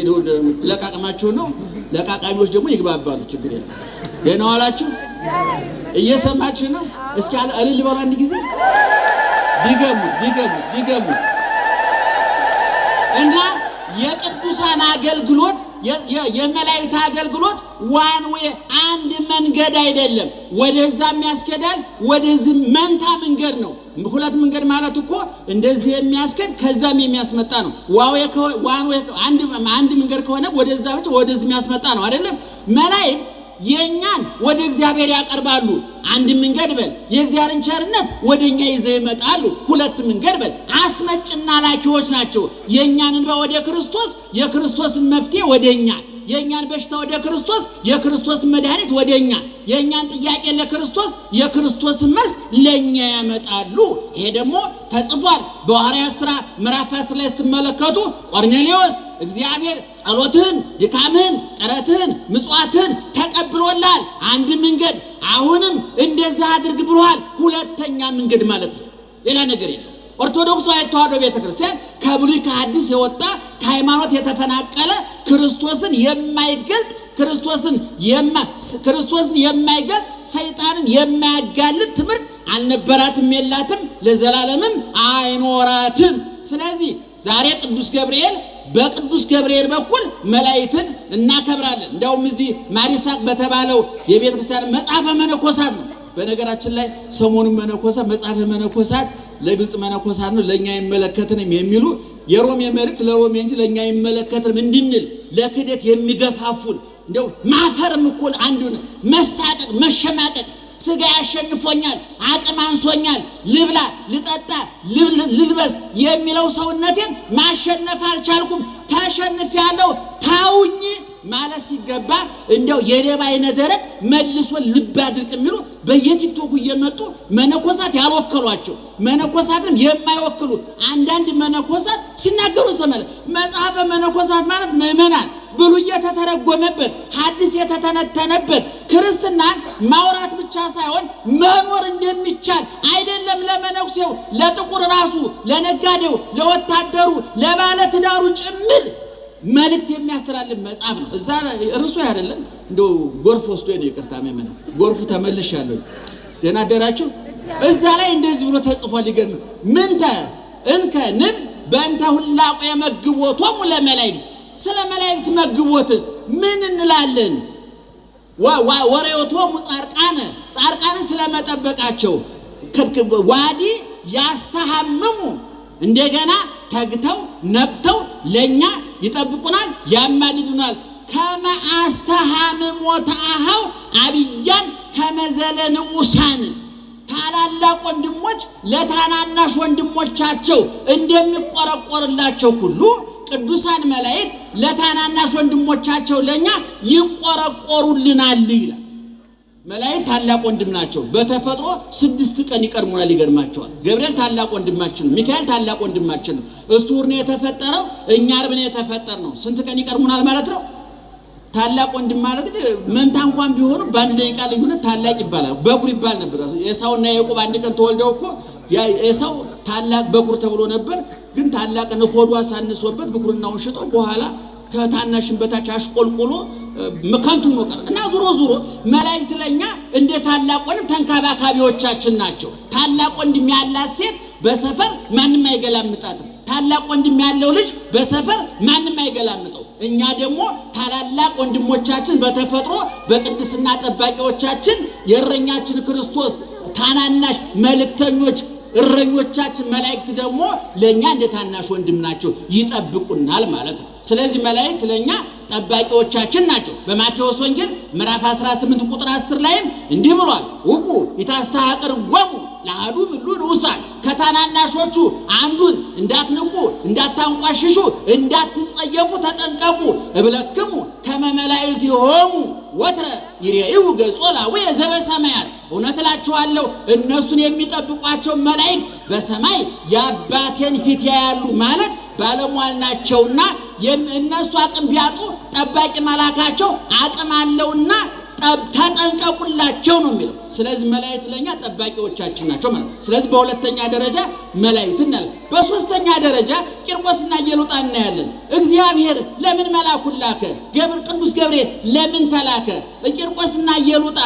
ለቃቅማችሁ ነው። ለቃቃሚዎች ደግሞ ይግባባሉ። ችግር የለም። ደህና ዋላችሁ? እየሰማችሁ ነው? እስኪ እልል በሉ አንድ ጊዜ ቢገሙት እና የቅዱሳን አገልግሎት የመላእክት አገልግሎት ዋን ዌይ አንድ መንገድ አይደለም። ወደዛ የሚያስከዳል ወደዚህ መንታ መንገድ ነው። ሁለት መንገድ ማለት እኮ እንደዚህ የሚያስከድ ከዛም የሚያስመጣ ነው። ዋን ዌይ አንድ መንገድ ከሆነ ወደዛ ብቻ ወደዚህ የሚያስመጣ ነው አይደለም። መላእክት የኛን ወደ እግዚአብሔር ያቀርባሉ። አንድ መንገድ በል የእግዚአብሔርን ቸርነት ወደኛ ይዘው ይመጣሉ። ሁለት መንገድ በል አስመጭና ላኪዎች ናቸው። የኛን እንባ ወደ ክርስቶስ የክርስቶስን መፍትሄ ወደኛ፣ የኛን በሽታ ወደ ክርስቶስ የክርስቶስን መድኃኒት ወደኛ፣ የኛን ጥያቄ ለክርስቶስ የክርስቶስን መልስ ለኛ ያመጣሉ። ይሄ ደግሞ ተጽፏል በሐዋርያት ሥራ ምዕራፍ 10 ላይ ስትመለከቱ ቆርኔሌዎስ እግዚአብሔር ጸሎትህን፣ ድካምህን፣ ጥረትህን፣ ምጽዋትህን ተቀብሎልሃል። አንድ መንገድ አሁንም እንደዛ አድርግ ብሎሃል። ሁለተኛ መንገድ ማለት ነው። ሌላ ነገር የለም። ኦርቶዶክሳዊ ተዋሕዶ ቤተክርስቲያን ከብሉይ ከሐዲስ የወጣ ከሃይማኖት የተፈናቀለ ክርስቶስን የማይገልጥ ክርስቶስን የማይገልጥ ሰይጣንን የማያጋልጥ ትምህርት አልነበራትም፣ የላትም፣ ለዘላለምም አይኖራትም። ስለዚህ ዛሬ በቅዱስ ገብርኤል በኩል መላእክትን እናከብራለን። እንደውም እዚህ ማሪሳቅ በተባለው የቤተክርስቲያን መጽሐፈ መነኮሳት ነው። በነገራችን ላይ ሰሞኑን መጽሐፈ መነኮሳት ለግብጽ መነኮሳት ነው፣ ለኛ አይመለከተንም የሚሉ የሮሜ መልእክት ለሮሜ እንጂ ለኛ አይመለከተንም እንድንል ለክደት የሚገፋፉን እንደው ማፈርም እኮ አንዱ መሳቀቅ መሸማቀቅ ስጋ ያሸንፎኛል፣ አቅም አንሶኛል፣ ልብላ ልጠጣ ልልበስ የሚለው ሰውነቴን ማሸነፍ አልቻልኩም፣ ተሸንፌያለሁ ታውኝ ማለት ሲገባ እንደው የሌባ አይነ ደረቅ መልሶ ልብ አድርቅ የሚሉ በየቲክቶኩ እየመጡ መነኮሳት ያልወከሏቸው መነኮሳትም የማይወክሉ አንዳንድ መነኮሳት ሲናገሩ ሰማለ። መጽሐፈ መነኮሳት ማለት ምእመናን ብሉይ የተተረጎመበት ሐዲስ የተተነተነበት ክርስትናን ማውራት ብቻ ሳይሆን መኖር እንደሚቻል አይደለም። ለመነኩሴው ለጥቁር ራሱ ለነጋዴው ለወታደሩ ለባለ ትዳሩ ጭምር መልእክት የሚያስተላልፍ መጽሐፍ ነው። እዛ ርዕሱ አይደለም እንደው ጎርፍ ወስዶ ነው ይቅርታ መመና ጎርፉ ተመልሻለሁ። ደህና አደራችሁ። እዛ ላይ እንደዚህ ብሎ ተጽፏል። ይገርም ምንተ እንከ ንብ በእንተ ሁላቆ የመግቦቶሙ ለመላእክት ስለ መላእክት መግቦት ምን እንላለን? ወሬዮቶሙ ጻድቃን ስለመጠበቃቸው ዋዲ ያስተሐምሙ እንደገና ተግተው ነቅተው ለኛ ይጠብቁናል፣ ያማልዱናል። ከመ አስተሐምሞተ አኀው አብያን ከመዘለ ንዑሳን ታላላቅ ወንድሞች ለታናናሽ ወንድሞቻቸው እንደሚቆረቆርላቸው ሁሉ ቅዱሳን መላእክት ለታናናሽ ወንድሞቻቸው ለኛ ይቆረቆሩልናል ይላል። መላእክት ታላቅ ወንድም ናቸው። በተፈጥሮ 6 ቀን ይቀርሙናል። ይገርማቸዋል። ገብርኤል ታላቅ ወንድማችን ነው። ሚካኤል ታላቅ ወንድማችን ነው። እሱ ነው የተፈጠረው፣ እኛ ዓርብ ነው የተፈጠርነው። ስንት ቀን ይቀርሙናል ማለት ነው? ታላቅ ወንድም ማለት መንታ እንኳን ቢሆኑ በአንድ ደቂቃ ልዩነት ታላቅ ይባላል። በኩር ይባል ነበር። ኤሳውና ያዕቆብ አንድ ቀን ተወልደው እኮ ኤሳው ታላቅ በኩር ተብሎ ነበር። ግን ታላቅ ነው ሆዱ አሳንሶበት በኩርናውን ሽጦ በኋላ ከታናሽን በታች አሽቆልቆሎ መካንቱ ነው ቀረ እና ዙሮ መላእክት ለኛ እንደ ታላቅ ወንድም ተንከባካቢዎቻችን ናቸው። ታላቅ ወንድም ያላት ሴት በሰፈር ማንንም አይገላምጣትም። ታላቅ ወንድም ያለው ልጅ በሰፈር ማንንም አይገላምጠው። እኛ ደግሞ ታላላቅ ወንድሞቻችን በተፈጥሮ በቅድስና ጠባቂዎቻችን የእረኛችን ክርስቶስ ታናናሽ መልእክተኞች እረኞቻችን መላእክት ደግሞ ለኛ እንደ ታናሽ ወንድም ናቸው፣ ይጠብቁናል ማለት ነው። ስለዚህ መላእክት ለኛ ጠባቂዎቻችን ናቸው። በማቴዎስ ወንጌል ምዕራፍ 18 ቁጥር 10 ላይ እንዲህ ብሏል፣ ውቁ ይታስተሐቅርዎሙ ለአሐዱ እምእሉ ንዑሳን፣ ከታናናሾቹ አንዱን እንዳትንቁ እንዳታንቋሽሹ እንዳትጸየፉ ተጠንቀቁ። እብለክሙ ከመ መላእክቲሆሙ ወትረ ይሬኡ ገጾ ላውየ ዘበሰማያት፣ እውነት እላችኋለሁ እነሱን የሚጠብቋቸው መላእክት በሰማይ የአባቴን ፊት ያያሉ ማለት ባለሟል ናቸውና እነሱ አቅም ቢያጡ ጠባቂ መላካቸው አቅም አለውና ተጠንቀቁላቸው ነው የሚለው። ስለዚህ መላእክት ለኛ ጠባቂዎቻችን ናቸው ማለት ነው። ስለዚህ በሁለተኛ ደረጃ መላእክት እናያለን። በሶስተኛ ደረጃ ቂርቆስና ኢየሉጣ እናያለን። እግዚአብሔር ለምን መላኩን ላከ? ቅዱስ ገብርኤል ለምን ተላከ? ቂርቆስና ኢየሉጣ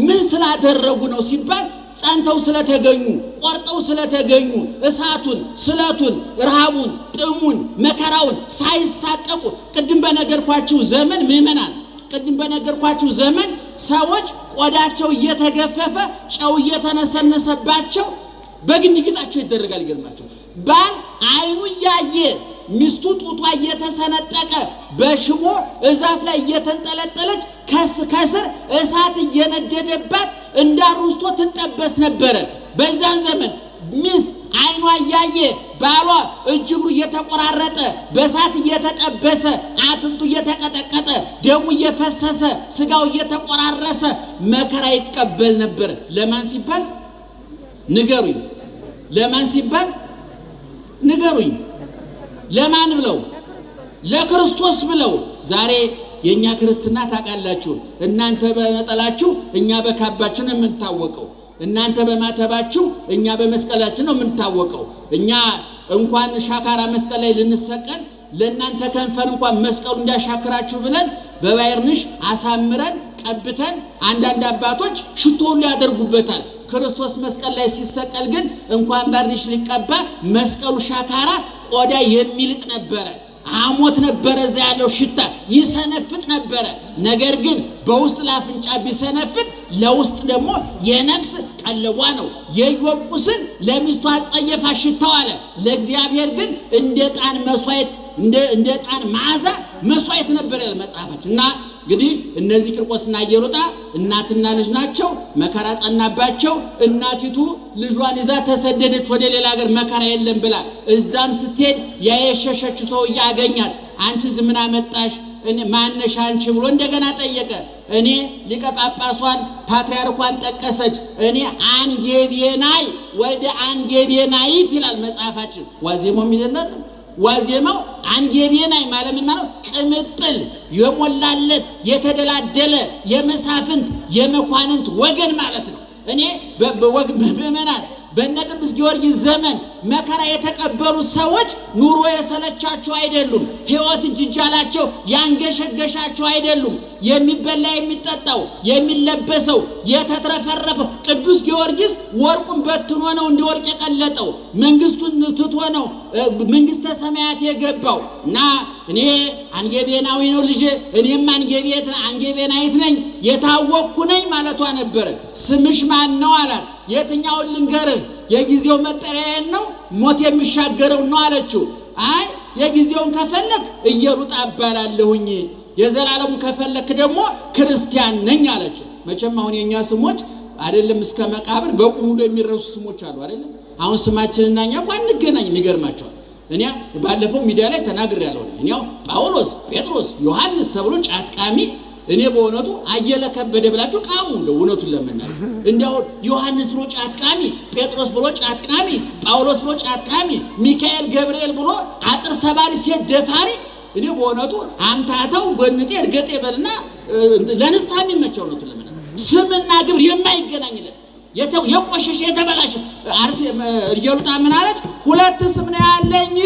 ምን ስላደረጉ ነው ሲባል ጸንተው ስለተገኙ፣ ቆርጠው ስለተገኙ፣ እሳቱን፣ ስለቱን፣ ረሃቡን፣ ጥሙን፣ መከራውን ሳይሳቀቁ ቅድም በነገርኳችሁ ዘመን ምእመናን ቅድም በነገርኳችሁ ዘመን ሰዎች ቆዳቸው እየተገፈፈ ጨው እየተነሰነሰባቸው በግንግጣቸው ይደረጋል። ይገርማቸው ባል አይኑ ያየ ሚስቱ ጡቷ እየተሰነጠቀ በሽቦ እዛፍ ላይ እየተንጠለጠለች ከስር እሳት እየነደደባት እንዳሩስቶ ትጠበስ ነበረ። በዛን ዘመን ሚስት አይኗ ያየ ባሏ እጅግሩ እየተቆራረጠ በእሳት እየተጠበሰ አጥንቱ እየተቀጠቀጠ ደሙ እየፈሰሰ ስጋው እየተቆራረሰ መከራ ይቀበል ነበር። ለማን ሲባል ንገሩኝ? ለማን ሲባል ንገሩኝ? ለማን ብለው? ለክርስቶስ ብለው። ዛሬ የኛ ክርስትና ታውቃላችሁ፣ እናንተ በነጠላችሁ እኛ በካባችን የምንታወቀው፣ እናንተ በማተባችሁ እኛ በመስቀላችን ነው የምንታወቀው። እኛ እንኳን ሻካራ መስቀል ላይ ልንሰቀል ለእናንተ ከንፈን እንኳን መስቀሉ እንዳሻክራችሁ ብለን በባይርንሽ አሳምረን ቀብተን አንዳንድ አባቶች ሽቶውን ያደርጉበታል። ክርስቶስ መስቀል ላይ ሲሰቀል ግን እንኳን ባርኒሽ ሊቀባ መስቀሉ ሻካራ ቆዳ የሚልጥ ነበረ። አሞት ነበረ። እዛ ያለው ሽታ ይሰነፍጥ ነበረ። ነገር ግን በውስጥ ላፍንጫ ቢሰነፍጥ ለውስጥ ደግሞ የነፍስ ቀለቧ ነው። የኢዮብ ቁስል ለሚስቱ አጸየፋ ሽታው አለ። ለእግዚአብሔር ግን እንደ ጣን መስዋዕት እንደ ጣን መዓዛ መስዋዕት ነበር ያለ መጽሐፋችን። እና እንግዲህ እነዚህ ቂርቆስና ኢየሉጣ እናትና ልጅ ናቸው። መከራ ጸናባቸው። እናቲቱ ልጇን ይዛ ተሰደደች ወደ ሌላ ሀገር መከራ የለም ብላ። እዛም ስትሄድ ያየሸሸች ሰው ያገኛት። አንቺ ምን አመጣሽ? እኔ ማነሽ አንቺ ብሎ እንደገና ጠየቀ። እኔ ሊቀ ጳጳሷን ፓትርያርኳን ጠቀሰች። እኔ አንጌቤናይ ወልደ አንጌቤናይት ይላል መጽሐፋችን። ዋዜማው ይላል ዋዜማው አንጌቤናይ ማለት ምን ማለት? ቅምጥል የሞላለት የተደላደለ የመሳፍንት የመኳንንት ወገን ማለት ነው። እኔ በመናት በእነ ቅዱስ ጊዮርጊስ ዘመን መከራ የተቀበሉ ሰዎች ኑሮ የሰለቻቸው አይደሉም። ሕይወት እጅጃላቸው ያንገሸገሻቸው አይደሉም። የሚበላ የሚጠጣው የሚለበሰው የተትረፈረፈው ቅዱስ ጊዮርጊስ ወርቁን በትኖ ነው እንደ ወርቅ የቀለጠው። መንግስቱን ትቶ ነው መንግስተ ሰማያት የገባው። እና እኔ አንጌቤናዊ ነው ልጄ፣ እኔም አንጌቤናይት ነኝ የታወቅኩ ነኝ ማለቷ ነበር። ስምሽ ማን ነው አላት። የትኛውን ልንገርህ? የጊዜው መጠሪያዬን ነው ሞት የሚሻገረው ነው አለችው። አይ የጊዜውን ከፈለክ ኢየሉጣ እባላለሁኝ፣ የዘላለሙ ከፈለክ ደግሞ ክርስቲያን ነኝ አለችው። መቼም አሁን የኛ ስሞች አይደለም እስከ መቃብር በቁሙ የሚረሱ ስሞች አሉ አይደለም። አሁን ስማችንና እኛ እንኳን እንገናኝ ይገርማቸዋል። እኛ ባለፈው ሚዲያ ላይ ተናግሬያለሁ። እኛው ጳውሎስ ጴጥሮስ ዮሐንስ ተብሎ ጫትቃሚ እኔ በእውነቱ አየለ ከበደ ብላችሁ ቃሙ እውነቱን ለምናል እንዲያው ዮሐንስ ብሎ ጫትቃሚ ጴጥሮስ ብሎ ጫትቃሚ ጳውሎስ ብሎ ጫትቃሚ ሚካኤል ገብርኤል ብሎ አጥር ሰባሪ ሴት ደፋሪ እኔ በእውነቱ አምታታው በእንጤ እርገጤ በልና ለንስሐ የሚመቸው ነው ለምን ስምና ግብር የማይገናኝለት የቆሸሸ የተበላሸ አርሲ እየሉጣ ምን አለች ሁለት ስም ነው ያለኝ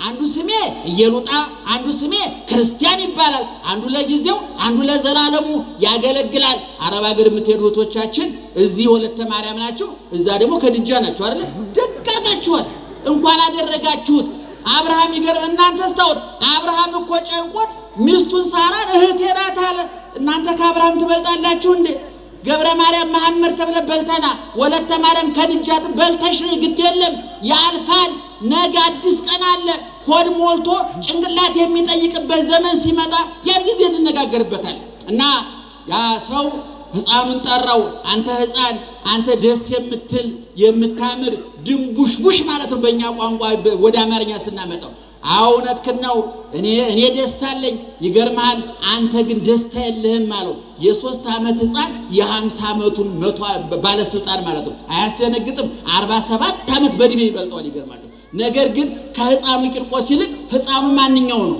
አንዱ ስሜ እየሉጣ አንዱ ስሜ ክርስቲያን ይባላል አንዱ ለጊዜው አንዱ ለዘላለሙ ያገለግላል አረብ ሀገር የምትሄዱ እህቶቻችን እዚህ ወለተ ማርያም ናቸው እዛ ደግሞ ከድጃ ናቸው አይደል ደጋጋችኋል እንኳን አደረጋችሁት አብርሃም ይገርም እናንተ ስታውት አብርሃም እኮ ጨንቆት ሚስቱን ሳራን እህቴ ናት አለ እናንተ ከአብርሃም ትበልጣላችሁ እንዴ ገብረ ማርያም መሐመድ ተብለ በልተና ወለተ ማርያም ከድጃት በልተሽ ነው ግድ የለም ያልፋል ነገ አዲስ ቀን አለ ሆድ ሞልቶ ጭንቅላት የሚጠይቅበት ዘመን ሲመጣ ያን ጊዜ እንነጋገርበታል እና ያ ሰው ሕፃኑን ጠራው አንተ ሕፃን አንተ ደስ የምትል የምታምር ድምቡሽቡሽ ማለት ነው በእኛ ቋንቋ ወደ አማርኛ ስናመጣው አውነትክ ነው እኔ ደስታ አለኝ ይገርማል አንተ ግን ደስታ የለህም ማለት የ3 ዓመት ሕፃን የ50 ዓመቱን መቶ ባለስልጣን ማለት ነው አያስደነግጥም 47 ዓመት በእድሜ ይበልጣል ይገርማል ነገር ግን ከሕፃኑ ቂርቆስ ይልቅ ሕፃኑ ማንኛው ነው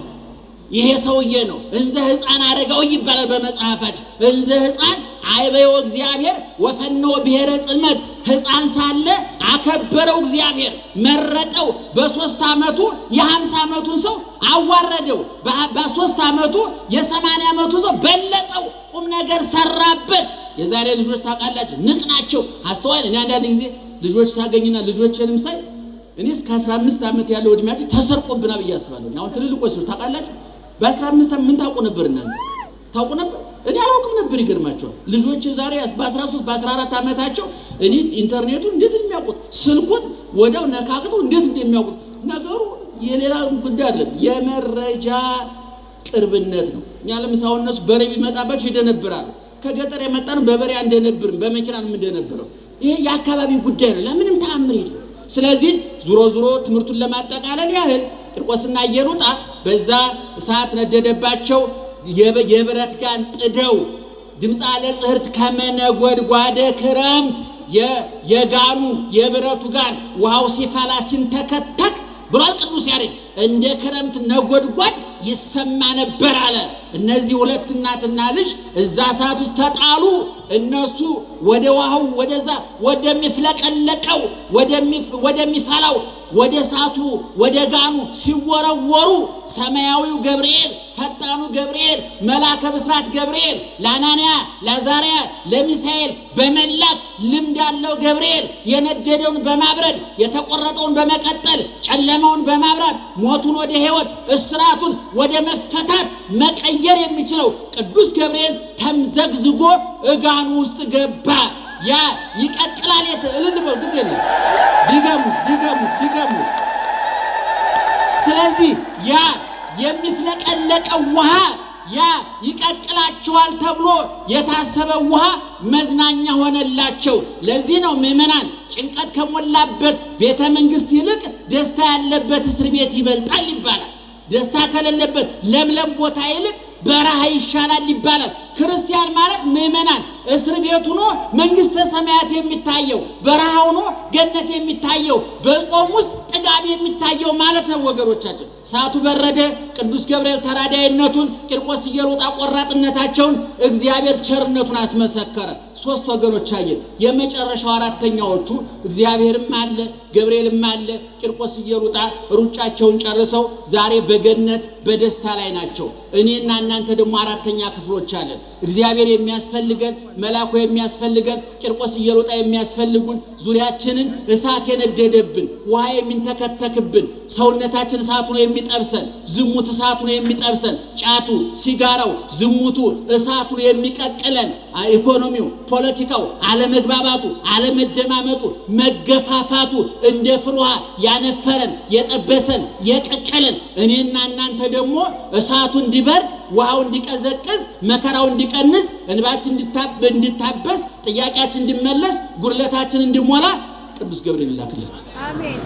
ይሄ ሰውዬ ነው እንዘ ሕፃን አረጋው ይባላል በመጽሐፋችን እንዘ ሕፃን አይበዮ እግዚአብሔር ወፈነው ብሔረ ጽልመት ሕፃን ሳለ አከበረው እግዚአብሔር መረጠው በ3 ዓመቱ የ50 ዓመቱን ሰው አዋረደው በ3 ዓመቱ የ80 ዓመቱ ሰው በለጠው ቁም ነገር ሰራበት የዛሬ ልጆች ታውቃላችሁ ንቅናቸው አስተዋል እኔ አንዳንድ ጊዜ ልጆች ሳገኝና ልጆችንም ሳይ እኔ እስከ 15 ዓመት ያለው እድሜያቸው ተሰርቆብና በያስባለሁ አሁን ትልልቆች ታውቃላችሁ በ15 ዓመት ምን ታውቁ ነበር እናንተ ታውቁ ነበር እኔ አላውቅም ነበር ይገርማቸዋል ልጆች ዛሬ በ13 በ14 ዓመታቸው እኔ ኢንተርኔቱን እንዴት እንደሚያውቁት ስልኩን ወዳው ነካክተው እንዴት እንደሚያውቁት ነገሩ የሌላ ጉዳይ አይደለም የመረጃ ቅርብነት ነው እኛ ለምሳው እነሱ በሬ ቢመጣባቸው ይደነብራሉ ከገጠር የመጣን በበሬ እንደነብር በመኪናን እንደነበረው ይሄ የአካባቢ ጉዳይ ነው ለምንም ተአምር የለም ስለዚህ ዙሮ ትምርቱን ለማጠቃለል ያህል ቂርቆስና ኢየሉጣ በዛ እሳት ነደደባቸው የብረት ጋን ጥደው ድምጽ አለ ጽህርት ከመነጎድጓደ ክረምት የጋኑ የብረቱ ጋን ውሃው ሲፈላ ሲንተከተክ ብሏል ቅዱስ ያሬድ እንደ ክረምት ነጎድጓድ ይሰማ ነበር አለ እነዚህ ሁለት እናትና ልጅ እዛ እሳት ውስጥ ተጣሉ እነሱ ወደ ውሃው ወደዛ ወደሚፍለቀለቀው ወደሚፈላው ወደ እሳቱ ወደ ጋኑ ሲወረወሩ ሰማያዊው ገብርኤል ፈጣኑ ገብርኤል መልአከ ብስራት ገብርኤል ለአናንያ ለአዛርያ ለሚሳኤል በመላክ ልምድ ያለው ገብርኤል የነደደውን በማብረድ የተቆረጠውን በመቀጠል ጨለማውን በማብራት ሞቱን ወደ ሕይወት እስራቱን ወደ መፈታት መቀየር የሚችለው ቅዱስ ገብርኤል ተምዘግዝጎ እጋኑ ውስጥ ገባ ያ ይቀጥላል እልልበው ግዴለ ዲገሙ ስለዚህ ያ የሚፍለቀለቀው ውሃ ያ ይቀጥላቸዋል ተብሎ የታሰበው ውሃ መዝናኛ ሆነላቸው ለዚህ ነው ምእመናን ጭንቀት ከሞላበት ቤተ መንግስት ይልቅ ደስታ ያለበት እስር ቤት ይበልጣል ይባላል ደስታ ከሌለበት ለምለም ቦታ ይልቅ በረሃ ይሻላል ይባላል ክርስቲያን ማለት ምእመናን እስር ቤት ሆኖ መንግስተ ሰማያት የሚታየው በረሃ ሆኖ ገነት የሚታየው በጾም ውስጥ ጥጋብ የሚታየው ማለት ነው ወገኖቻችን ሰዓቱ በረደ ቅዱስ ገብርኤል ተራዳይነቱን ቂርቆስ ኢየሉጣ ቆራጥነታቸውን እግዚአብሔር ቸርነቱን አስመሰከረ ሶስት ወገኖች አየን የመጨረሻው አራተኛዎቹ እግዚአብሔርም አለ ገብርኤልም አለ ቂርቆስ ኢየሉጣ ሩጫቸውን ጨርሰው ዛሬ በገነት በደስታ ላይ ናቸው እኔና እናንተ ደግሞ አራተኛ ክፍሎች አለን እግዚአብሔር የሚያስፈልገን መላኩ የሚያስፈልገን ቂርቆስ ኢየሉጣ የሚያስፈልጉን ዙሪያችንን እሳት የነደደብን ውሃ የሚንተከተክብን ሰውነታችን እሳቱ ነው የሚጠብሰን ዝሙት እሳቱ ነው የሚጠብሰን ጫቱ ሲጋራው ዝሙቱ እሳቱ ነው የሚቀቅለን ኢኮኖሚው ፖለቲካው አለመግባባቱ አለመደማመጡ መገፋፋቱ እንደ ፍልውሃ ያነፈረን የጠበሰን የቀቀለን እኔና እናንተ ደግሞ እሳቱ እንዲበርድ ውሃው እንዲቀዘቅዝ መከራው እንዲቀንስ እንባችን እንዲታበስ ጥያቄያችን እንዲመለስ ጉድለታችን እንዲሞላ ቅዱስ ገብርኤል ላክልን አሜን